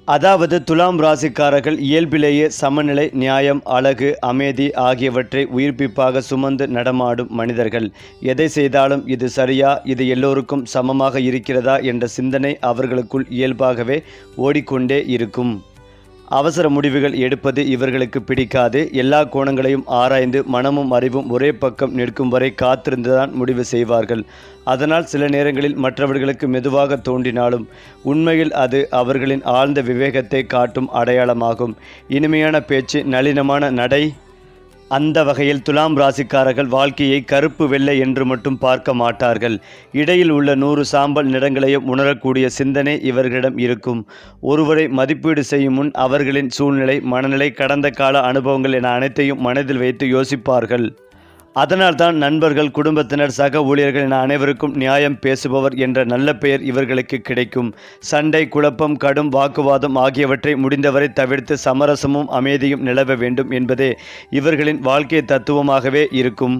அதாவது துலாம் ராசிக்காரர்கள் இயல்பிலேயே சமநிலை, நியாயம், அழகு, அமைதி ஆகியவற்றை உயிர்ப்பிப்பாக சுமந்து நடமாடும் மனிதர்கள். எதை செய்தாலும் இது சரியா, இது எல்லோருக்கும் சமமாக இருக்கிறதா என்ற சிந்தனை அவர்களுக்குள் இயல்பாகவே ஓடிக்கொண்டே இருக்கும். அவசர முடிவுகள் எடுப்பது இவர்களுக்கு பிடிக்காது. எல்லா கோணங்களையும் ஆராய்ந்து மனமும் அறிவும் ஒரே பக்கம் நிற்கும் வரை காத்திருந்துதான் முடிவு செய்வார்கள். அதனால் சில நேரங்களில் மற்றவர்களுக்கு மெதுவாக தோன்றினாலும் உண்மையில் அது அவர்களின் ஆழ்ந்த விவேகத்தை காட்டும் அடையாளமாகும். இனிமையான பேச்சு, நளினமான நடை. அந்த வகையில் துலாம் ராசிக்காரர்கள் வாழ்க்கையை கருப்பு வெள்ளை என்று மட்டும் பார்க்க மாட்டார்கள். இடையில் உள்ள 100 சாம்பல் நிறங்களையும் உணரக்கூடிய சிந்தனை இவர்களிடம் இருக்கும். ஒருவரை மதிப்பீடு செய்யும் முன் அவர்களின் சூழ்நிலை, மனநிலை, கடந்த கால அனுபவங்கள் என அனைத்தையும் மனதில் வைத்து யோசிப்பார்கள். அதனால்தான் நண்பர்கள், குடும்பத்தினர், சக ஊழியர்கள் என அனைவருக்கும் நியாயம் பேசுபவர் என்ற நல்ல பெயர் இவர்களுக்கு கிடைக்கும். சண்டை, குழப்பம், கடும் வாக்குவாதம் ஆகியவற்றை முடிந்தவரை தவிர்த்து சமரசமும் அமைதியும் நிலவ வேண்டும் என்பதே இவர்களின் வாழ்க்கை தத்துவமாகவே இருக்கும்.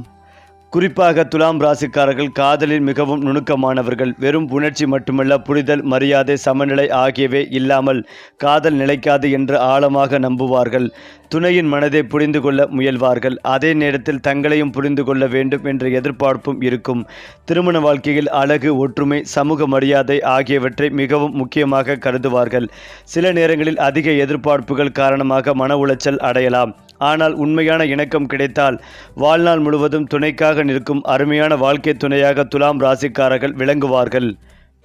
குறிப்பாக துலாம் ராசிக்காரர்கள் காதலில் மிகவும் நுணுக்கமானவர்கள். வெறும் உணர்ச்சி மட்டுமல்ல, புரிதல், மரியாதை, சமநிலை ஆகியவை இல்லாமல் காதல் நிலைக்காது என்று ஆழமாக நம்புவார்கள். துணையின் மனதை புரிந்து கொள்ள முயல்வார்கள். அதே நேரத்தில் தங்களையும் புரிந்து கொள்ள வேண்டும் என்ற எதிர்பார்ப்பும் இருக்கும். திருமண வாழ்க்கையில் அழகு, ஒற்றுமை, சமூக மரியாதை ஆகியவற்றை மிகவும் முக்கியமாக கருதுவார்கள். சில நேரங்களில் அதிக எதிர்பார்ப்புகள் காரணமாக மன உளைச்சல் அடையலாம். ஆனால் உண்மையான இணக்கம் கிடைத்தால் வாழ்நாள் முழுவதும் துணைக்காக நிற்கும் அருமையான வாழ்க்கை துணையாக துலாம் ராசிக்காரர்கள் விளங்குவார்கள்.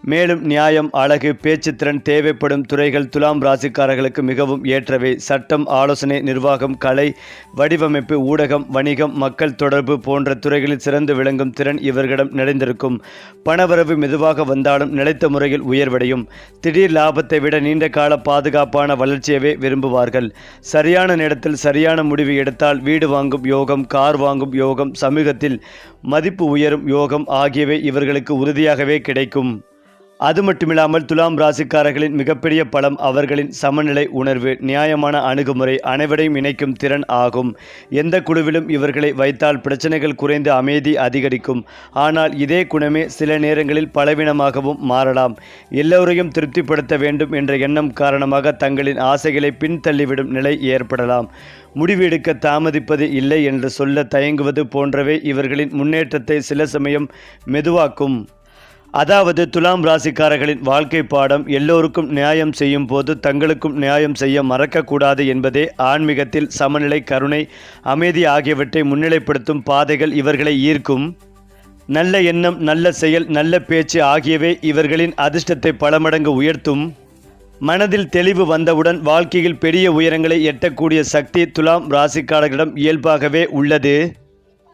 மேலும் நியாயம், அழகு, பேச்சுத்திறன் தேவைப்படும் துறைகள் துலாம் ராசிக்காரர்களுக்கு மிகவும் ஏற்றவை. சட்டம், ஆலோசனை, நிர்வாகம், கலை, வடிவமைப்பு, ஊடகம், வணிகம், மக்கள் தொடர்பு போன்ற துறைகளில் சிறந்து விளங்கும் திறன் இவர்களிடம் நிறைந்திருக்கும். பணவரவு மெதுவாக வந்தாலும் நிலைத்த முறையில் உயர்வடையும். திடீர் லாபத்தை விட நீண்ட கால பாதுகாப்பான வளர்ச்சியவே விரும்புவார்கள். சரியான நேரத்தில் சரியான முடிவு எடுத்தால் வீடு வாங்கும் யோகம், கார் வாங்கும் யோகம், சமூகத்தில் மதிப்பு உயரும் யோகம் ஆகியவை இவர்களுக்கு உறுதியாகவே கிடைக்கும். அது மட்டுமில்லாமல் துலாம் ராசிக்காரர்களின் மிகப்பெரிய பலம் அவர்களின் சமநிலை உணர்வு, நியாயமான அணுகுமுறை, அனைவரையும் இணைக்கும் திறன் ஆகும். எந்த குழுவிலும் இவர்களை வைத்தால் பிரச்சனைகள் குறைந்து அமைதி அதிகரிக்கும். ஆனால் இதே குணமே சில நேரங்களில் பலவீனமாகவும் மாறலாம். எல்லோரையும் திருப்திப்படுத்த வேண்டும் என்ற எண்ணம் காரணமாக தங்களின் ஆசைகளை பின்தள்ளிவிடும் நிலை ஏற்படலாம். முடிவு எடுக்க தாமதிப்பது, இல்லை என்று சொல்ல தயங்குவது போன்றவை இவர்களின் முன்னேற்றத்தை சில சமயம் மெதுவாக்கும். அதாவது துலாம் ராசிக்காரர்களின் வாழ்க்கை பாடம், எல்லோருக்கும் நியாயம் செய்யும் போது தங்களுக்கும் நியாயம் செய்ய மறக்கக்கூடாது என்பதே. ஆன்மீகத்தில் சமநிலை, கருணை, அமைதி ஆகியவற்றை முன்னிலைப்படுத்தும் பாதைகள் இவர்களை ஈர்க்கும். நல்ல எண்ணம், நல்ல செயல், நல்ல பேச்சு ஆகியவை இவர்களின் அதிர்ஷ்டத்தை பல மடங்கு உயர்த்தும். மனதில் தெளிவு வந்தவுடன் வாழ்க்கையில் பெரிய உயரங்களை எட்டக்கூடிய சக்தி துலாம் ராசிக்காரர்களிடம் இயல்பாகவே உள்ளது.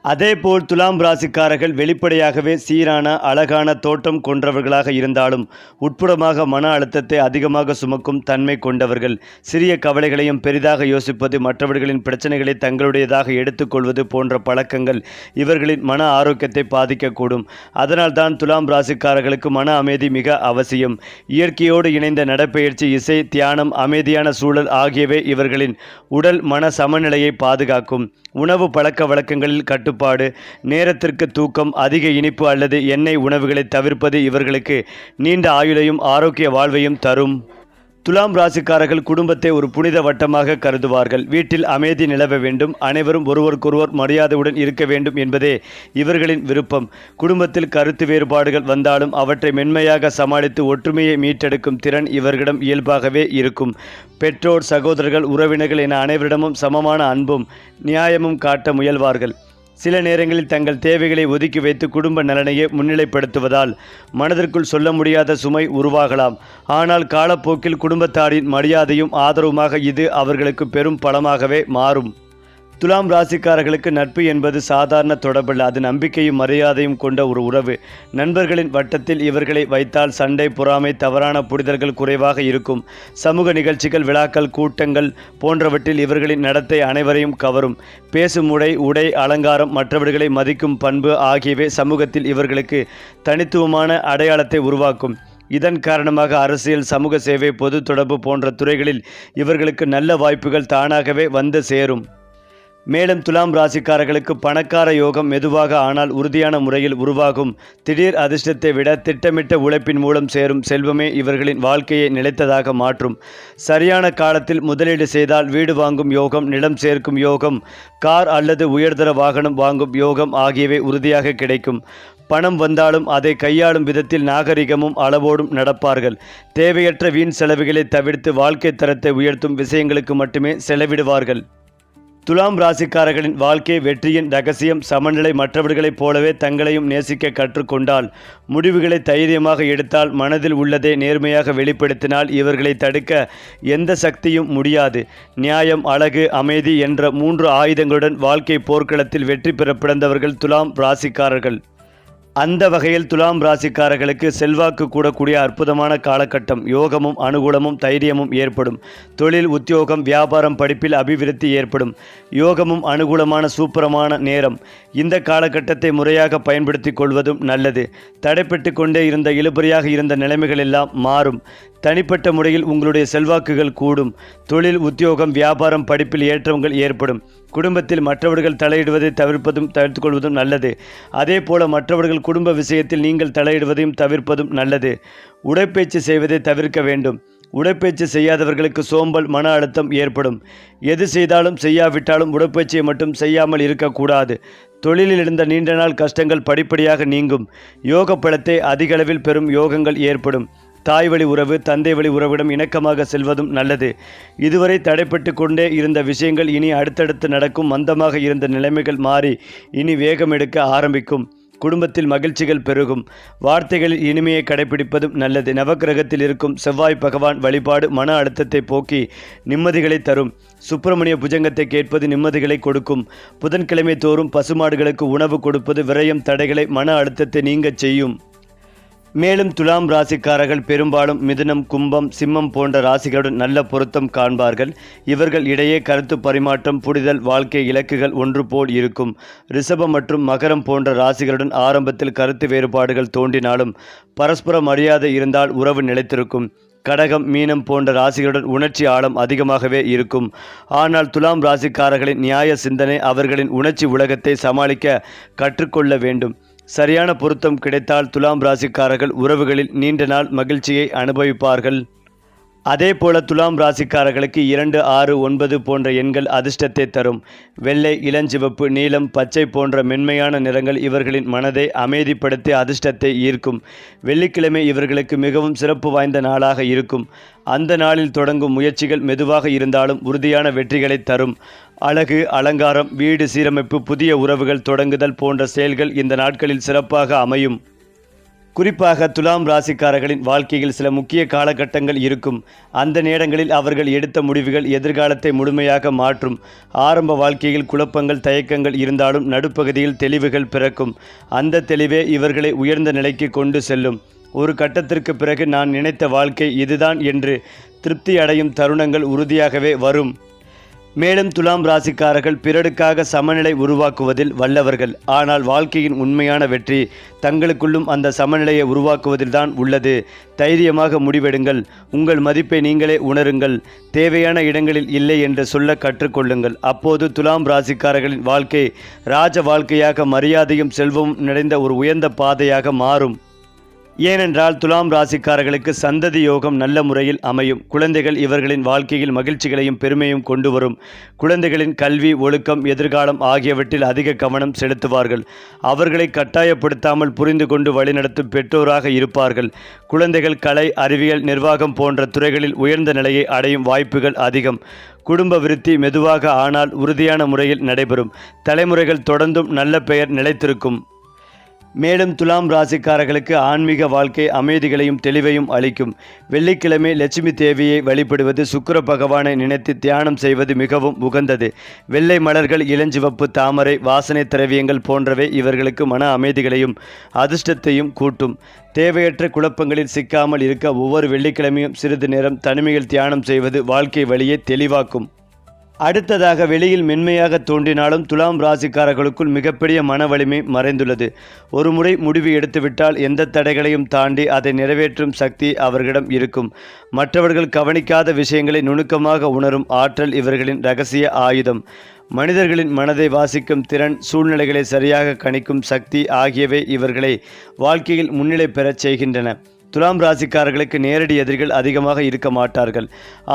அதேபோல் துலாம் ராசிக்காரர்கள் வெளிப்படையாகவே சீரான, அழகான தோற்றம் கொண்டவர்களாக இருந்தாலும் உட்புறமாக மன அழுத்தத்தை அதிகமாக சுமக்கும் தன்மை கொண்டவர்கள். சிறிய கவலைகளையும் பெரிதாக யோசிப்பது, மற்றவர்களின் பிரச்சனைகளை தங்களுடையதாக எடுத்துக்கொள்வது போன்ற பழக்கங்கள் இவர்களின் மன ஆரோக்கியத்தை பாதிக்கக்கூடும். அதனால்தான் துலாம் ராசிக்காரர்களுக்கு மன அமைதி மிக அவசியம். இயற்கையோடு இணைந்த நடைப்பயிற்சி, இசை, தியானம், அமைதியான சூழல் ஆகியவை இவர்களின் உடல் மன சமநிலையை பாதுகாக்கும். உணவு பழக்க வழக்கங்களில் கட்டுப்பாடு, நேரத்திற்கு தூக்கம், அதிக இனிப்பு அல்லது எண்ணெய் உணவுகளை தவிர்ப்பது இவர்களுக்கு நீண்ட ஆயுளையும் ஆரோக்கிய வாழ்வையும் தரும். துலாம் ராசிக்காரர்கள் குடும்பத்தை ஒரு புனித வட்டமாக கருதுவார்கள். வீட்டில் அமைதி நிலவ வேண்டும், அனைவரும் ஒருவருக்கொருவர் மரியாதையுடன் இருக்க வேண்டும் என்பதே இவர்களின் விருப்பம். குடும்பத்தில் கருத்து வேறுபாடுகள் வந்தாலும் அவற்றை மென்மையாக சமாளித்து ஒற்றுமையை மீட்டெடுக்கும் திறன் இவர்களிடம் இயல்பாகவே இருக்கும். பெற்றோர், சகோதரர்கள், உறவினர்கள் என அனைவரிடமும் சமமான அன்பும் நியாயமும் காட்ட முயல்வார்கள். சில நேரங்களில் தங்கள் தேவைகளை ஒதுக்கி வைத்து குடும்ப நலனையே முன்னிலைப்படுத்துவதால் மனதிற்குள் சொல்ல முடியாத சுமை உருவாகலாம். ஆனால் காலப்போக்கில் குடும்பத்தாரின் மரியாதையும் ஆதரவுமாக இது அவர்களுக்கு பெரும் பலமாகவே மாறும். துலாம் ராசிக்காரர்களுக்கு நட்பு என்பது சாதாரண தொடர்பல்ல, அது நம்பிக்கையும் மரியாதையும் கொண்ட ஒரு உறவு. நண்பர்களின் வட்டத்தில் இவர்களை வைத்தால் சண்டை, பொறாமை, தவறான புரிதல்கள் குறைவாக இருக்கும். சமூக நிகழ்ச்சிகள், விழாக்கள், கூட்டங்கள் போன்றவற்றில் இவர்களின் நடத்தை அனைவரையும் கவரும். பேசும் முறை, உடை, அலங்காரம், மற்றவர்களை மதிக்கும் பண்பு ஆகியவை சமூகத்தில் இவர்களுக்கு தனித்துவமான அடையாளத்தை உருவாக்கும். இதன் காரணமாக அரசியல், சமூக சேவை, பொது தொடர்பு போன்ற துறைகளில் இவர்களுக்கு நல்ல வாய்ப்புகள் தானாகவே வந்து சேரும். மேலும் துலாம் ராசிக்காரர்களுக்கு பணக்கார யோகம் மெதுவாக ஆனால் உறுதியான முறையில் உருவாகும். திடீர் அதிர்ஷ்டத்தை விட திட்டமிட்ட உழைப்பின் மூலம் சேரும் செல்வமே இவர்களின் வாழ்க்கையை நிலைத்ததாக மாற்றும். சரியான காலத்தில் முதலீடு செய்தால் வீடு வாங்கும் யோகம், நிலம் சேர்க்கும் யோகம், கார் அல்லது உயர்தர வாகனம் வாங்கும் யோகம் ஆகியவை உறுதியாக கிடைக்கும். பணம் வந்தாலும் அதை கையாளும் விதத்தில் நாகரிகமும் அளவோடும் நடப்பார்கள். தேவையற்ற வீண் செலவுகளை தவிர்த்து வாழ்க்கை தரத்தை உயர்த்தும் விஷயங்களுக்கு மட்டுமே செலவிடுவார்கள். துலாம் ராசிக்காரர்களின் வாழ்க்கை வெற்றியின் ரகசியம் சமநிலை. மற்றவர்களைப் போலவே தங்களையும் நேசிக்க கற்றுக்கொண்டால், முடிவுகளை தைரியமாக எடுத்தால், மனதில் உள்ளதை நேர்மையாக வெளிப்படுத்தினால் இவர்களை தடுக்க எந்த சக்தியும் முடியாது. நியாயம், அழகு, அமைதி என்ற 3 ஆயுதங்களுடன் வாழ்க்கை போர்க்களத்தில் வெற்றி பெற பிறந்தவர்கள் துலாம் ராசிக்காரர்கள். அந்த வகையில் துலாம் ராசிக்காரர்களுக்கு செல்வாக்கு கூடக்கூடிய அற்புதமான காலகட்டம். யோகமும் அனுகூலமும் தைரியமும் ஏற்படும். தொழில், உத்தியோகம், வியாபாரம், படிப்பில் அபிவிருத்தி ஏற்படும். யோகமும் அனுகூலமான சூப்பரமான நேரம். இந்த காலகட்டத்தை முறையாக பயன்படுத்தி கொள்வதும் நல்லது. தடைப்பட்டு கொண்டே இருந்த இழுபறியாக இருந்த நிலைமைகள் எல்லாம் மாறும். தனிப்பட்ட முறையில் உங்களுடைய செல்வாக்குகள் கூடும். தொழில், உத்தியோகம், வியாபாரம், படிப்பில் ஏற்றங்கள் ஏற்படும். குடும்பத்தில் மற்றவர்கள் தலையிடுவதை தவிர்த்துக் கொள்வதும் நல்லது. அதே போல மற்றவர்கள் குடும்ப விஷயத்தில் நீங்கள் தலையிடுவதையும் தவிர்ப்பதும் நல்லது. உடற்பயிற்சி செய்வதை தவிர்க்க வேண்டும். உடற்பயிற்சி செய்யாதவர்களுக்கு சோம்பல், மன அழுத்தம் ஏற்படும். எது செய்தாலும் செய்யாவிட்டாலும் உடற்பயிற்சியை மட்டும் செய்யாமல் இருக்கக்கூடாது. தொழிலில் இருந்த நீண்ட நாள் கஷ்டங்கள் படிப்படியாக நீங்கும். யோக பலத்தை அதிக அளவில் பெறும் யோகங்கள் ஏற்படும். தாய் வழி உறவு, தந்தை வழி உறவிடம் இணக்கமாக செல்வதும் நல்லது. இதுவரை தடைப்பட்டு கொண்டே இருந்த விஷயங்கள் இனி அடுத்தடுத்து நடக்கும். மந்தமாக இருந்த நிலைமைகள் மாறி இனி வேகம் எடுக்க ஆரம்பிக்கும். குடும்பத்தில் மகிழ்ச்சிகள் பெருகும். வார்த்தைகளில் இனிமையை கடைபிடிப்பதும் நல்லது. நவக்கிரகத்தில் இருக்கும் செவ்வாய் பகவான் வழிபாடு மன அழுத்தத்தை போக்கி நிம்மதிகளை தரும். சுப்பிரமணிய புஜங்கத்தை கேட்பது நிம்மதிகளை கொடுக்கும். புதன்கிழமை தோறும் பசுமாடுகளுக்கு உணவு கொடுப்பது விரயம், தடைகளை, மன அழுத்தத்தை நீங்கச் செய்யும். மேலும் துலாம் ராசிக்காரர்கள் பெரும்பாலும் மிதுனம், கும்பம், சிம்மம் போன்ற ராசிகளுடன் நல்ல பொருத்தம் காண்பார்கள். இவர்கள் இடையே கருத்து பரிமாற்றம், புரிதல், வாழ்க்கை இலக்குகள் ஒன்று போல் இருக்கும். ரிஷபம் மற்றும் மகரம் போன்ற ராசிகளுடன் ஆரம்பத்தில் கருத்து வேறுபாடுகள் தோன்றினாலும் பரஸ்பர மரியாதை இருந்தால் உறவு நிலைத்திருக்கும். கடகம், மீனம் போன்ற ராசிகளுடன் உணர்ச்சி ஆழம் அதிகமாகவே இருக்கும். ஆனால் துலாம் ராசிக்காரர்களின் நியாய சிந்தனை அவர்களின் உணர்ச்சி உலகத்தை சமாளிக்க கற்றுக்கொள்ள வேண்டும். சரியான பொருத்தம் கிடைத்தால் துலாம் ராசிக்காரர்கள் உறவுகளில் நீண்ட நாள் மகிழ்ச்சியை அனுபவிப்பார்கள். அதே போல துலாம் ராசிக்காரர்களுக்கு 2, 6, 9 போன்ற எண்கள் அதிர்ஷ்டத்தை தரும். வெள்ளை, இளஞ்சிவப்பு, நீலம், பச்சை போன்ற மென்மையான நிறங்கள் இவர்களின் மனதை அமைதிப்படுத்தி அதிர்ஷ்டத்தை ஈர்க்கும். வெள்ளிக்கிழமை இவர்களுக்கு மிகவும் சிறப்பு வாய்ந்த நாளாக இருக்கும். அந்த நாளில் தொடங்கும் முயற்சிகள் மெதுவாக இருந்தாலும் உறுதியான வெற்றிகளை தரும். அழகு, அலங்காரம், வீடு சீரமைப்பு, புதிய உறவுகள் தொடங்குதல் போன்ற செயல்கள் இந்த நாட்களில் சிறப்பாக அமையும். குறிப்பாக துலாம் ராசிக்காரர்களின் வாழ்க்கையில் சில முக்கிய காலகட்டங்கள் இருக்கும். அந்த நேரங்களில் அவர்கள் எடுத்த முடிவுகள் எதிர்காலத்தை முழுமையாக மாற்றும். ஆரம்ப வாழ்க்கையில் குழப்பங்கள், தயக்கங்கள் இருந்தாலும் நடுப்பகுதியில் தெளிவுகள் பிறக்கும். அந்த தெளிவே இவர்களை உயர்ந்த நிலைக்கு கொண்டு செல்லும். ஒரு கட்டத்திற்கு பிறகு நான் நினைத்த வாழ்க்கை இதுதான் என்று திருப்தி அடையும் தருணங்கள் உறுதியாகவே வரும். மேலும் துலாம் ராசிக்காரர்கள் பிறருக்காக சமநிலை உருவாக்குவதில் வல்லவர்கள். ஆனால் வாழ்க்கையின் உண்மையான வெற்றி தங்களுக்குள்ளும் அந்த சமநிலையை உருவாக்குவதில்தான் உள்ளது. தைரியமாக முடிவெடுங்கள். உங்கள் மதிப்பை நீங்களே உணருங்கள். தேவையான இடங்களில் இல்லை என்று சொல்ல கற்றுக்கொள்ளுங்கள். அப்போது துலாம் ராசிக்காரர்களின் வாழ்க்கை ராஜ வாழ்க்கையாக, மரியாதையும் செல்வமும் நிறைந்த ஒரு உயர்ந்த பாதையாக மாறும். ஏனென்றால் துலாம் ராசிக்காரர்களுக்கு சந்ததி யோகம் நல்ல முறையில் அமையும். குழந்தைகள் இவர்களின் வாழ்க்கையில் மகிழ்ச்சிகளையும் பெருமையும் கொண்டு வரும். குழந்தைகளின் கல்வி, ஒழுக்கம், எதிர்காலம் ஆகியவற்றில் அதிக கவனம் செலுத்துவார்கள். அவர்களை கட்டாயப்படுத்தாமல் புரிந்து கொண்டு வழிநடத்தும் பெற்றோராக இருப்பார்கள். குழந்தைகள் கலை, அறிவியல், நிர்வாகம் போன்ற துறைகளில் உயர்ந்த நிலையை அடையும் வாய்ப்புகள் அதிகம். குடும்ப விருத்தி மெதுவாக ஆனால் உறுதியான முறையில் நடைபெறும். தலைமுறைகள் தொடர்ந்தும் நல்ல பெயர் நிலைத்திருக்கும். மேலும் துலாம் ராசிக்காரர்களுக்கு ஆன்மீக வாழ்க்கை அமைதிகளையும் தெளிவையும் அளிக்கும். வெள்ளிக்கிழமை லட்சுமி தேவியை வழிபடுவது, சுக்கிர பகவானை நினைத்து தியானம் செய்வது மிகவும் உகந்தது. வெள்ளை மலர்கள், இளஞ்சிவப்பு தாமரை, வாசனை திரவியங்கள் போன்றவை இவர்களுக்கு மன அமைதிகளையும் அதிர்ஷ்டத்தையும் கூட்டும். தேவையற்ற குழப்பங்களில் சிக்காமல் இருக்க ஒவ்வொரு வெள்ளிக்கிழமையும் சிறிது நேரம் தனிமையில் தியானம் செய்வது வாழ்க்கை வழியை தெளிவாக்கும். அடுத்ததாக, வெளியில் மென்மையாக தோன்றினாலும் துலாம் ராசிக்காரர்களுக்குள் மிகப்பெரிய மன வலிமை மறைந்துள்ளது. ஒரு முறை முடிவு எடுத்துவிட்டால் எந்த தடைகளையும் தாண்டி அதை நிறைவேற்றும் சக்தி அவர்களிடம் இருக்கும். மற்றவர்கள் கவனிக்காத விஷயங்களை நுணுக்கமாக உணரும் ஆற்றல் இவர்களின் இரகசிய ஆயுதம். மனிதர்களின் மனதை வாசிக்கும் திறன், சூழ்நிலைகளை சரியாக கணிக்கும் சக்தி ஆகியவை இவர்களை வாழ்க்கையில் முன்னிலை பெறச் செய்கின்றன. துலாம் ராசிக்காரர்களுக்கு நேரடி எதிரிகள் அதிகமாக இருக்க மாட்டார்கள்.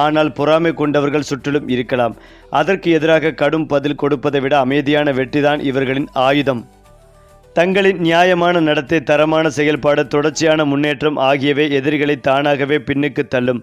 ஆனால் பொறாமை கொண்டவர்கள் சுற்றிலும் இருக்கலாம். அதற்கு எதிராக கடும் பதில் கொடுப்பதை விட அமைதியான வெற்றிதான் இவர்களின் ஆயுதம். தங்களின் நியாயமான நடத்தை, தரமான செயல்பாடு, தொடர்ச்சியான முன்னேற்றம் ஆகியவை எதிரிகளை தானாகவே பின்னுக்கு தள்ளும்.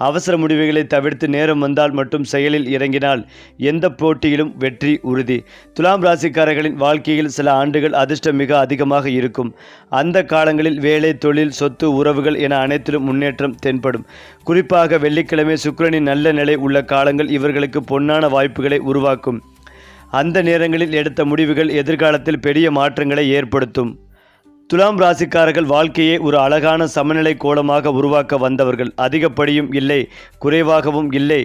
அவசர முடிவுகளை தவிர்த்து நேரம் வந்தால் மட்டும் செயலில் இறங்கினால் எந்த போட்டியிலும் வெற்றி உறுதி. துலாம் ராசிக்காரர்களின் வாழ்க்கையில் சில ஆண்டுகள் அதிர்ஷ்டம் மிக அதிகமாக இருக்கும். அந்த காலங்களில் வேலை, தொழில், சொத்து, உறவுகள் என அனைத்திலும் முன்னேற்றம் தென்படும். குறிப்பாக வெள்ளிக்கிழமை சுக்கிரனின் நல்ல நிலை உள்ள காலங்கள் இவர்களுக்கு பொன்னான வாய்ப்புகளை உருவாக்கும். அந்த நேரங்களில் எடுத்த முடிவுகள் எதிர்காலத்தில் பெரிய மாற்றங்களை ஏற்படுத்தும். துலாம் ராசிக்காரர்கள் வாழ்க்கையை ஒரு அழகான சமநிலை கோலமாக உருவாக்க வந்தவர்கள். அதிகப்படியும் இல்லை, குறைவாகவும் இல்லை.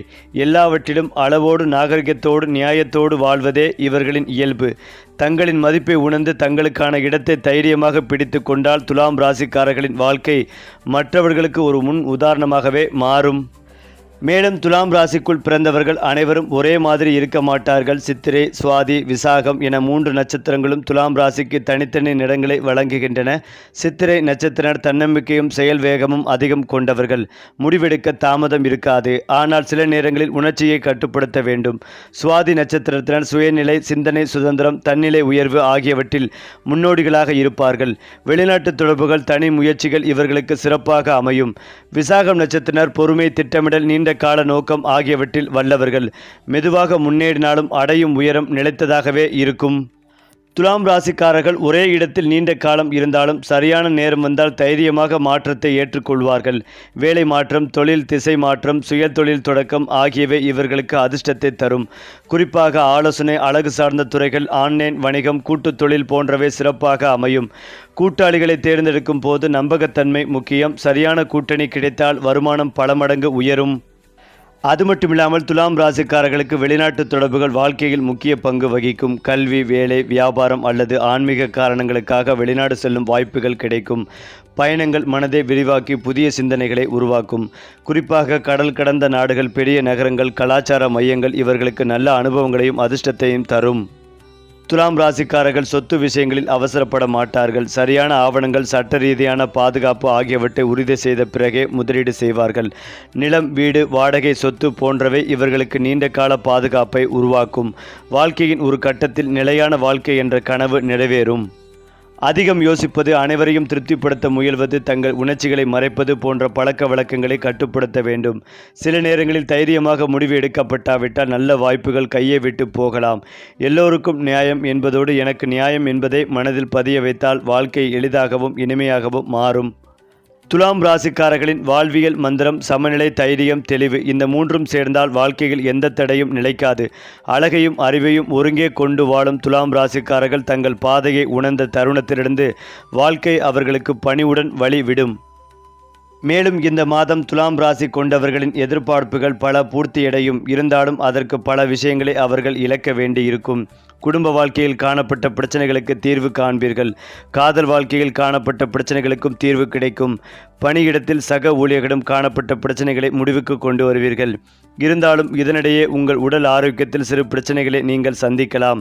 எல்லாவற்றிலும் அளவோடு, நாகரிகத்தோடு, நியாயத்தோடு வாழ்வதே இவர்களின் இயல்பு. தங்களின் மதிப்பை உணர்ந்து தங்களுக்கான இடத்தை தைரியமாக பிடித்து கொண்டால் துலாம் ராசிக்காரர்களின் வாழ்க்கை மற்றவர்களுக்கு ஒரு முன் உதாரணமாகவே மாறும். மேலும் துலாம் ராசிக்குள் பிறந்தவர்கள் அனைவரும் ஒரே மாதிரி இருக்க மாட்டார்கள். சித்திரை, சுவாதி, விசாகம் என 3 நட்சத்திரங்களும் துலாம் ராசிக்கு தனித்தனி நிறங்களை வழங்குகின்றன. சித்திரை நட்சத்திரர் தன்னம்பிக்கையும் செயல் வேகமும் அதிகம் கொண்டவர்கள். முடிவெடுக்க தாமதம் இருக்காது. ஆனால் சில நேரங்களில் உணர்ச்சியை கட்டுப்படுத்த வேண்டும். சுவாதி நட்சத்திரத்தினர் சுயநிலை, சிந்தனை சுதந்திரம், தன்னிலை உயர்வு ஆகியவற்றில் முன்னோடிகளாக இருப்பார்கள். வெளிநாட்டு தொடர்புகள், தனி முயற்சிகள் இவர்களுக்கு சிறப்பாக அமையும். விசாகம் நட்சத்திரர் பொறுமை, திட்டமிடல், நீண்ட கால நோக்கம் ஆகியவற்றில் வல்லவர்கள். மெதுவாக முன்னேறினாலும் அடையும் உயரம் நிலைத்ததாகவே இருக்கும். துலாம் ராசிக்காரர்கள் ஒரே இடத்தில் நீண்ட காலம் இருந்தாலும் சரியான நேரம் வந்தால் தைரியமாக மாற்றத்தை ஏற்றுக்கொள்வார்கள். வேலை மாற்றம், தொழில் திசை மாற்றம், சுய தொழில் தொடக்கம் ஆகியவை இவர்களுக்கு அதிர்ஷ்டத்தை தரும். குறிப்பாக ஆலோசனை, அழகு சார்ந்த துறைகள், ஆன்லைன் வணிகம், கூட்டுத் தொழில் போன்றவை சிறப்பாக அமையும். கூட்டாளிகளை தேர்ந்தெடுக்கும் போது நம்பகத்தன்மை முக்கியம். சரியான கூட்டணி கிடைத்தால் வருமானம் பல மடங்கு உயரும். அது மட்டுமில்லாமல் துலாம் ராசிக்காரர்களுக்கு வெளிநாட்டு தொடர்புகள் வாழ்க்கையில் முக்கிய பங்கு வகிக்கும். கல்வி, வேலை, வியாபாரம் அல்லது ஆன்மீக காரணங்களுக்காக வெளிநாடு செல்லும் வாய்ப்புகள் கிடைக்கும். பயணங்கள் மனதை விரிவாக்கி புதிய சிந்தனைகளை உருவாக்கும். குறிப்பாக கடல் கடந்த நாடுகள், பெரிய நகரங்கள், கலாச்சார மையங்கள் இவர்களுக்கு நல்ல அனுபவங்களையும் அதிர்ஷ்டத்தையும் தரும். துலாம் ராசிக்காரர்கள் சொத்து விஷயங்களில் அவசரப்பட மாட்டார்கள். சரியான ஆவணங்கள், சட்ட ரீதியான பாதுகாப்பு ஆகியவற்றை உறுதி செய்த பிறகே முதலீடு செய்வார்கள். நிலம், வீடு, வாடகை சொத்து போன்றவை இவர்களுக்கு நீண்ட கால பாதுகாப்பை உருவாக்கும். வாழ்க்கையின் ஒரு கட்டத்தில் நிலையான வாழ்க்கை என்ற கனவு நிறைவேறும். அதிகம் யோசிப்பது, அனைவரையும் திருப்திப்படுத்த முயல்வது, தங்கள் உணர்ச்சிகளை மறைப்பது போன்ற பழக்க வழக்கங்களை கட்டுப்படுத்த வேண்டும். சில நேரங்களில் தைரியமாக முடிவு எடுக்கப்பட்டாவிட்டால் நல்ல வாய்ப்புகள் கையை விட்டு போகலாம். எல்லோருக்கும் நியாயம் என்பதோடு எனக்கு நியாயம் என்பதை மனதில் பதிய வைத்தால் வாழ்க்கை எளிதாகவும் இனிமையாகவும் மாறும். துலாம் ராசிக்காரர்களின் வாழ்வியல் மந்திரம் சமநிலை, தைரியம், தெளிவு. இந்த 3ம் சேர்ந்தால் வாழ்க்கையில் எந்த தடையும் நிலைக்காது. அழகையும் அறிவையும் ஒருங்கே கொண்டு வாழும் துலாம் ராசிக்காரர்கள் தங்கள் பாதையை உணர்ந்த தருணத்திலிருந்து வாழ்க்கை அவர்களுக்கு பணிவுடன் வழிவிடும். மேலும் இந்த மாதம் துலாம் ராசி கொண்டவர்களின் எதிர்பார்ப்புகள் பல பூர்த்தியடையும். இருந்தாலும் அதற்கு பல விஷயங்களை அவர்கள் இழக்க வேண்டியிருக்கும். குடும்ப வாழ்க்கையில் காணப்பட்ட பிரச்சனைகளுக்கு தீர்வு காண்பீர்கள். காதல் வாழ்க்கையில் காணப்பட்ட பிரச்சனைகளுக்கும் தீர்வு கிடைக்கும். பணியிடத்தில் சக ஊழியர்களிடம் காணப்பட்ட பிரச்சனைகளை முடிவுக்கு கொண்டு வருவீர்கள். இருந்தாலும் இதனிடையே உங்கள் உடல் ஆரோக்கியத்தில் சிறு பிரச்சனைகளை நீங்கள் சந்திக்கலாம்.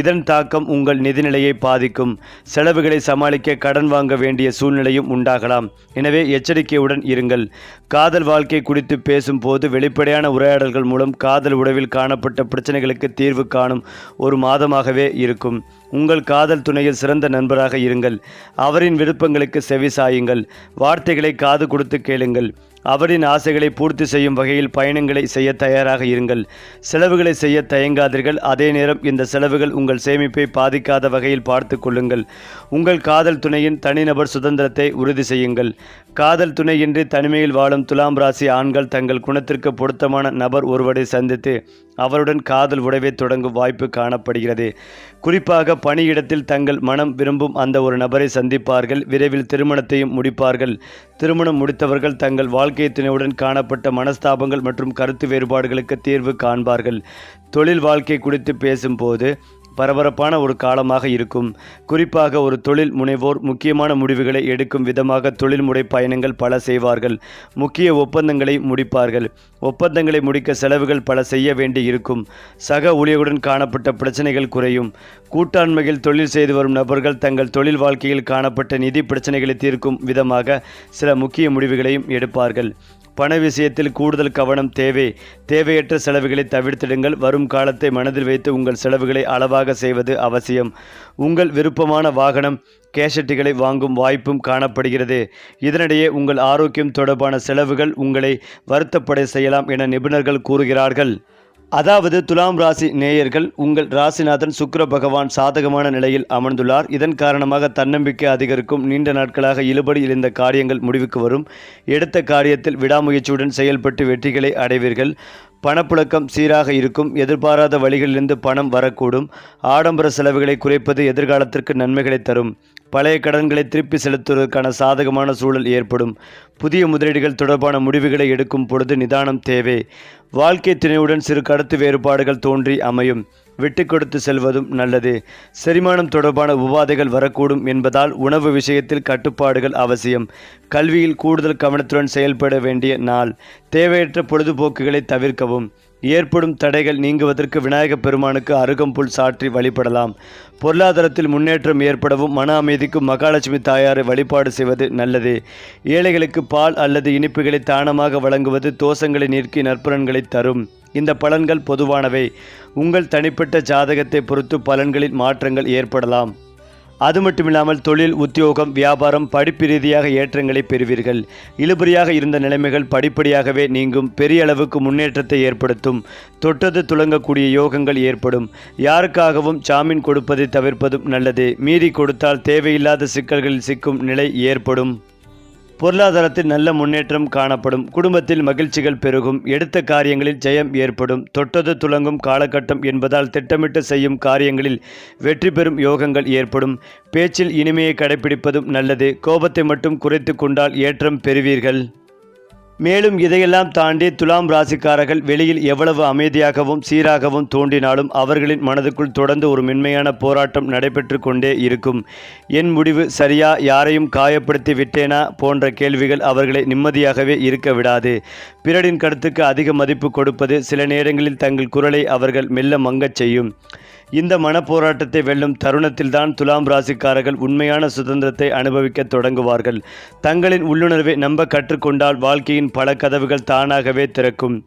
இதன் தாக்கம் உங்கள் நிதிநிலையை பாதிக்கும். செலவுகளை சமாளிக்க கடன் வாங்க வேண்டிய சூழ்நிலையும் உண்டாகலாம். எனவே எச்சரிக்கையுடன் இருங்கள். காதல் வாழ்க்கை குறித்து பேசும்போது வெளிப்படையான உரையாடல்கள் மூலம் காதல் உறவில் காணப்பட்ட பிரச்சனைகளுக்கு தீர்வு காணும் ஒரு மாதமாகவே இருக்கும். உங்கள் காதல் துணையில் சிறந்த நண்பராக இருங்கள். அவரின் விருப்பங்களுக்கு செவிசாயுங்கள். வார்த்தைகளை காது கொடுத்து கேளுங்கள். அவரின் ஆசைகளை பூர்த்தி செய்யும் வகையில் பயணங்களை செய்ய தயாராக இருங்கள். செலவுகளை செய்ய தயங்காதீர்கள். அதே நேரம் இந்த செலவுகள் உங்கள் சேமிப்பை பாதிக்காத வகையில் பார்த்து கொள்ளுங்கள். உங்கள் காதல் துணையின் தனிநபர் சுதந்திரத்தை உறுதி செய்யுங்கள். காதல் துணையின்றி தனிமையில் வாழும் துலாம் ராசி ஆண்கள் தங்கள் குணத்திற்கு பொருத்தமான நபர் ஒருவரை சந்தித்து அவருடன் காதல் உறவை தொடங்கும் வாய்ப்பு காணப்படுகிறது. குறிப்பாக பணியிடத்தில் தங்கள் மனம் விரும்பும் அந்த ஒரு நபரை சந்திப்பார்கள். விரைவில் திருமணத்தையும் முடிப்பார்கள். திருமணம் முடித்தவர்கள் தங்கள் வாழ்க்கை துணையுடன் காணப்பட்ட மனஸ்தாபங்கள் மற்றும் கருத்து வேறுபாடுகளுக்கு தீர்வு காண்பார்கள். தொழில் வாழ்க்கை குறித்து பேசும்போது பரபரப்பான ஒரு காலமாக இருக்கும். குறிப்பாக ஒரு தொழில் முனைவோர் முக்கியமான முடிவுகளை எடுக்கும் விதமாக தொழில்முறை பயணங்கள் பல செய்வார்கள். முக்கிய ஒப்பந்தங்களை முடிப்பார்கள். ஒப்பந்தங்களை முடிக்க செலவுகள் பல செய்ய வேண்டி இருக்கும். சக ஊழியருடன் காணப்பட்ட பிரச்சனைகள் குறையும். கூட்டாண்மையில் தொழில் செய்து வரும் நபர்கள் தங்கள் தொழில் வாழ்க்கையில் காணப்பட்ட நிதி பிரச்சனைகளை தீர்க்கும் விதமாக சில முக்கிய முடிவுகளையும் எடுப்பார்கள். பண விஷயத்தில் கூடுதல் கவனம் தேவை. தேவையற்ற செலவுகளை தவிர்த்திடுங்கள். வரும் காலத்தை மனதில் வைத்து உங்கள் செலவுகளை அளவாக செய்வது அவசியம். உங்கள் விருப்பமான வாகனம் கேசட்டுகளை வாங்கும் வாய்ப்பும் காணப்படுகிறது. இதனிடையே உங்கள் ஆரோக்கியம் தொடர்பான செலவுகள் உங்களை வருத்தப்பட செய்யலாம் என நிபுணர்கள் கூறுகிறார்கள். அதாவது துலாம் ராசி நேயர்கள், உங்கள் ராசிநாதன் சுக்கிர பகவான் சாதகமான நிலையில் அமர்ந்துள்ளார். இதன் காரணமாக தன்னம்பிக்கை அதிகரிக்கும். நீண்ட நாட்களாக இழுபடி இருந்த காரியங்கள் முடிவுக்கு வரும். எடுத்த காரியத்தில் விடாமுயற்சியுடன் செயல்பட்டு வெற்றிகளை அடைவீர்கள். பணப்புழக்கம் சீராக இருக்கும். எதிர்பாராத வழிகளிலிருந்து பணம் வரக்கூடும். ஆடம்பர செலவுகளை குறைப்பது எதிர்காலத்திற்கு நன்மைகளை தரும். பழைய கடன்களை திருப்பி செலுத்துவதற்கான சாதகமான சூழல் ஏற்படும். புதிய முதலீடுகள் தொடர்பான முடிவுகளை எடுக்கும் பொழுது நிதானம் தேவை. வாழ்க்கை துணையுடன் சிறு கருத்து வேறுபாடுகள் தோன்றி அமையும். விட்டு கொடுத்து செல்வதும் நல்லது. செரிமானம் தொடர்பான உபாதைகள் வரக்கூடும் என்பதால் உணவு விஷயத்தில் கட்டுப்பாடுகள் அவசியம். கல்வியில் கூடுதல் கவனத்துடன் செயல்பட வேண்டிய நாள். தேவையற்ற பொழுதுபோக்குகளை தவிர்க்கவும். ஏற்படும் தடைகள் நீங்குவதற்கு விநாயகப் பெருமானுக்கு அருகம்புல் சாற்றி வழிபடலாம். பொருளாதாரத்தில் முன்னேற்றம் ஏற்படவும் மன அமைதிக்கும் மகாலட்சுமி தாயாரை வழிபாடு செய்வது நல்லது. ஏழைகளுக்கு பால் அல்லது இனிப்புகளை தானமாக வழங்குவது தோஷங்களை நீக்கி நற்பலன்களை தரும். இந்த பலன்கள் பொதுவானவை. உங்கள் தனிப்பட்ட ஜாதகத்தை பொறுத்து பலன்களில் மாற்றங்கள் ஏற்படலாம். அது மட்டுமில்லாமல் தொழில், உத்தியோகம், வியாபாரம், படிப்பு ரீதியாக ஏற்றங்களை பெறுவீர்கள். இழுபறியாக இருந்த நிலைமைகள் படிப்படியாகவே நீங்கும். பெரிய அளவுக்கு முன்னேற்றத்தை ஏற்படுத்தும். தொட்டது துலங்கக்கூடிய யோகங்கள் ஏற்படும். யாருக்காகவும் ஜாமீன் கொடுப்பதை தவிர்ப்பதும் நல்லது. மீறி கொடுத்தால் தேவையில்லாத சிக்கல்களில் சிக்கும் நிலை ஏற்படும். பொருளாதாரத்தில் நல்ல முன்னேற்றம் காணப்படும். குடும்பத்தில் மகிழ்ச்சிகள் பெருகும். எடுத்த காரியங்களில் ஜெயம் ஏற்படும். தொட்டது துலங்கும் காலகட்டம் என்பதால் திட்டமிட்டு செய்யும் காரியங்களில் வெற்றி பெறும் யோகங்கள் ஏற்படும். பேச்சில் இனிமையை கடைபிடிப்பதும் நல்லது. கோபத்தை மட்டும் குறைத்து கொண்டால் ஏற்றம் பெறுவீர்கள். மேலும் இதையெல்லாம் தாண்டி துலாம் ராசிக்காரர்கள் வெளியில் எவ்வளவு அமைதியாகவும் சீராகவும் தோன்றினாலும் அவர்களின் மனதுக்குள் தொடர்ந்து ஒரு மென்மையான போராட்டம் நடைபெற்று கொண்டே இருக்கும். என் முடிவு சரியா, யாரையும் காயப்படுத்தி விட்டேனா போன்ற கேள்விகள் அவர்களை நிம்மதியாகவே இருக்க விடாது. பிறரின் கருத்துக்கு அதிக மதிப்பு கொடுப்பது சில நேரங்களில் தங்கள் குரலை அவர்கள் மெல்ல மங்கச் செய்யும். இந்த மனப்போராட்டத்தை வெல்லும் தருணத்தில்தான் துலாம் ராசிக்காரர்கள் உண்மையான சுதந்திரத்தை அனுபவிக்க தொடங்குவார்கள். தங்களின் உள்ளுணர்வை நம்ப கற்றுக்கொண்டால் வாழ்க்கையின் பல கதவுகள் தானாகவே திறக்கும்.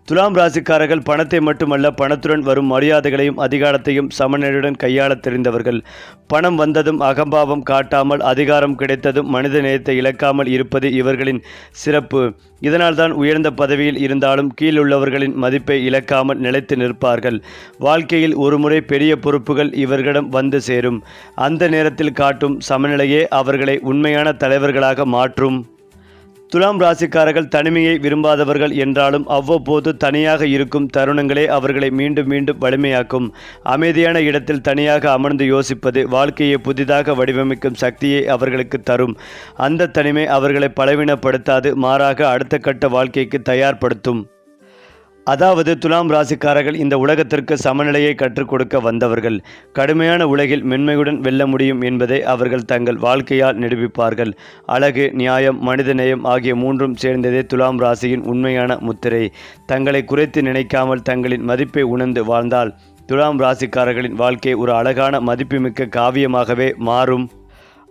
துலாம் ராசிக்காரர்கள் பணத்தை மட்டுமல்ல, பணத்துடன் வரும் மரியாதைகளையும் அதிகாரத்தையும் சமநிலையுடன் கையாள தெரிந்தவர்கள். பணம் வந்ததும் அகம்பாவம் காட்டாமல், அதிகாரம் கிடைத்ததும் மனித நேயத்தை இழக்காமல் இருப்பது இவர்களின் சிறப்பு. இதனால்தான் உயர்ந்த பதவியில் இருந்தாலும் கீழுள்ளவர்களின் மதிப்பை இழக்காமல் நிலைத்து நிற்பார்கள். வாழ்க்கையில் ஒருமுறை பெரிய பொறுப்புகள் இவர்களிடம் வந்து சேரும். அந்த நேரத்தில் காட்டும் சமநிலையே அவர்களை உண்மையான தலைவர்களாக மாற்றும். துலாம் ராசிக்காரர்கள் தனிமையை விரும்பாதவர்கள் என்றாலும் அவ்வப்போது தனியாக இருக்கும் தருணங்களே அவர்களை மீண்டும் மீண்டும் வலிமையாக்கும். அமைதியான இடத்தில் தனியாக அமர்ந்து யோசிப்பது வாழ்க்கையை புதிதாக வடிவமைக்கும் சக்தியை அவர்களுக்கு தரும். அந்த தனிமை அவர்களை பலவீனப்படுத்தாது, மாறாக அடுத்த கட்ட வாழ்க்கைக்கு தயார்படுத்தும். அதாவது துலாம் ராசிக்காரர்கள் இந்த உலகத்திற்கு சமநிலையை கற்றுக் கொடுக்க வந்தவர்கள். கடுமையான உலகில் மென்மையுடன் வெல்ல முடியும் என்பதை அவர்கள் தங்கள் வாழ்க்கையால் நிரூபிப்பார்கள். அழகு, நியாயம், மனிதநேயம் ஆகிய மூன்றும் சேர்ந்ததே துலாம் ராசியின் உண்மையான முத்திரை. தங்களை குறைத்து நினைக்காமல் தங்களின் மதிப்பை உணர்ந்து வாழ்ந்தால் துலாம் ராசிக்காரர்களின் வாழ்க்கை ஒரு அழகான மதிப்புமிக்க காவியமாகவே மாறும்.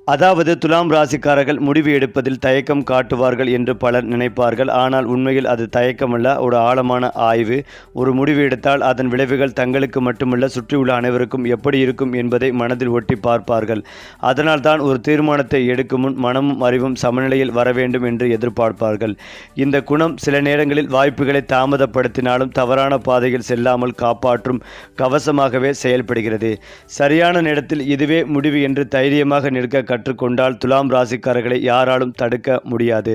அதாவது துலாம் ராசிக்காரர்கள் முடிவு எடுப்பதில் தயக்கம் காட்டுவார்கள் என்று பலர் நினைப்பார்கள். ஆனால் உண்மையில் அது தயக்கமல்ல, ஒரு ஆழமான ஆய்வு. ஒரு முடிவு எடுத்தால் அதன் விளைவுகள் தங்களுக்கு மட்டுமல்ல, சுற்றியுள்ள அனைவருக்கும் எப்படி இருக்கும் என்பதை மனதில் ஒட்டி பார்ப்பார்கள். அதனால் தான் ஒரு தீர்மானத்தை எடுக்கும் முன் மனமும் அறிவும் சமநிலையில் வர வேண்டும் என்று எதிர்பார்ப்பார்கள். இந்த குணம் சில நேரங்களில் வாய்ப்புகளை தாமதப்படுத்தினாலும் தவறான பாதையில் செல்லாமல் காப்பாற்றும் கவசமாகவே செயல்படுகிறது. சரியான நேரத்தில் இதுவே முடிவு என்று தைரியமாக நிற்க கற்றுக்கொண்டால் துலாம் ராசிக்காரர்களை யாராலும் தடுக்க முடியாது.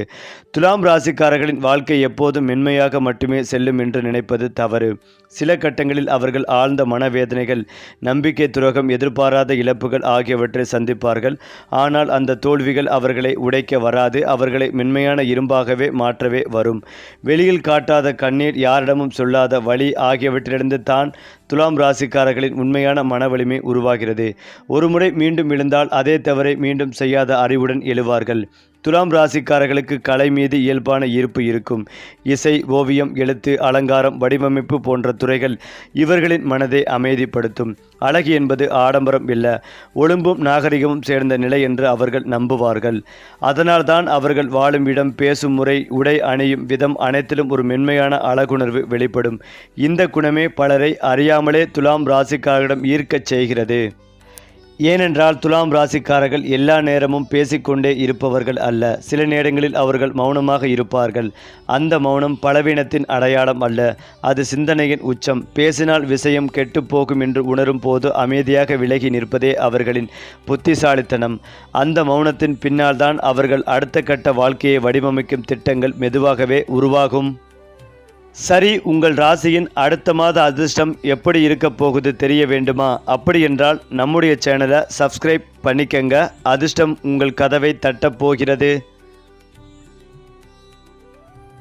துலாம் ராசிக்காரர்களின் வாழ்க்கை எப்போதும் மென்மையாக மட்டுமே செல்லும் என்று நினைப்பது தவறு. சில கட்டங்களில் அவர்கள் ஆழ்ந்த மனவேதனைகள், நம்பிக்கை துரோகம், எதிர்பாராத இழப்புகள் ஆகியவற்றை சந்திப்பார்கள். ஆனால் அந்த தோல்விகள் அவர்களை உடைக்க வராது, அவர்களை மென்மையான இரும்பாகவே மாற்றவே வரும். வெளியில் காட்டாத கண்ணீர், யாரிடமும் சொல்லாத வலி ஆகியவற்றிலிருந்து தான் துலாம் ராசிக்காரர்களின் உண்மையான மன வலிமை உருவாகிறது. ஒருமுறை மீண்டும் விழுந்தால் அதே தவறை மீண்டும் செய்யாத அறிவுடன் எழுவார்கள். துலாம் ராசிக்காரர்களுக்கு கலை மீது இயல்பான ஈர்ப்பு இருக்கும். இசை, ஓவியம், எழுத்து, அலங்காரம், வடிவமைப்பு போன்ற துறைகள் இவர்களின் மனதை அமைதிப்படுத்தும். அழகு என்பது ஆடம்பரம் இல்ல, ஒழும்பும் நாகரிகமும் சேர்ந்த நிலை என்று அவர்கள் நம்புவார்கள். அதனால்தான் அவர்கள் வாழும் இடம், பேசும் முறை, உடை அணியும் விதம் அனைத்திலும் ஒரு மென்மையான அழகுணர்வு வெளிப்படும். இந்த குணமே பலரை அறியாமலே துலாம் ராசிக்காரர்களிடம் ஈர்க்கச் செய்கிறது. ஏனென்றால் துலாம் ராசிக்காரர்கள் எல்லா நேரமும் பேசிக்கொண்டே இருப்பவர்கள் அல்ல. சில நேரங்களில் அவர்கள் மௌனமாக இருப்பார்கள். அந்த மௌனம் பலவீனத்தின் அடையாளம் அல்ல, அது சிந்தனையின் உச்சம். பேசினால் விஷயம் கெட்டுப்போகும் என்று உணரும் போது அமைதியாக விலகி நிற்பதே அவர்களின் புத்திசாலித்தனம். அந்த மௌனத்தின் பின்னால் தான் அவர்கள் அடுத்த கட்ட வாழ்க்கையை வடிவமைக்கும் திட்டங்கள் மெதுவாகவே உருவாகும். சரி, உங்கள் ராசியின் அடுத்த மாத அதிர்ஷ்டம் எப்படி இருக்க போகுது தெரிய வேண்டுமா? அப்படி என்றால் நம்முடைய சேனலை சப்ஸ்கிரைப் பண்ணிக்கங்க. அதிர்ஷ்டம் உங்கள் கதவை தட்டப் போகிறது.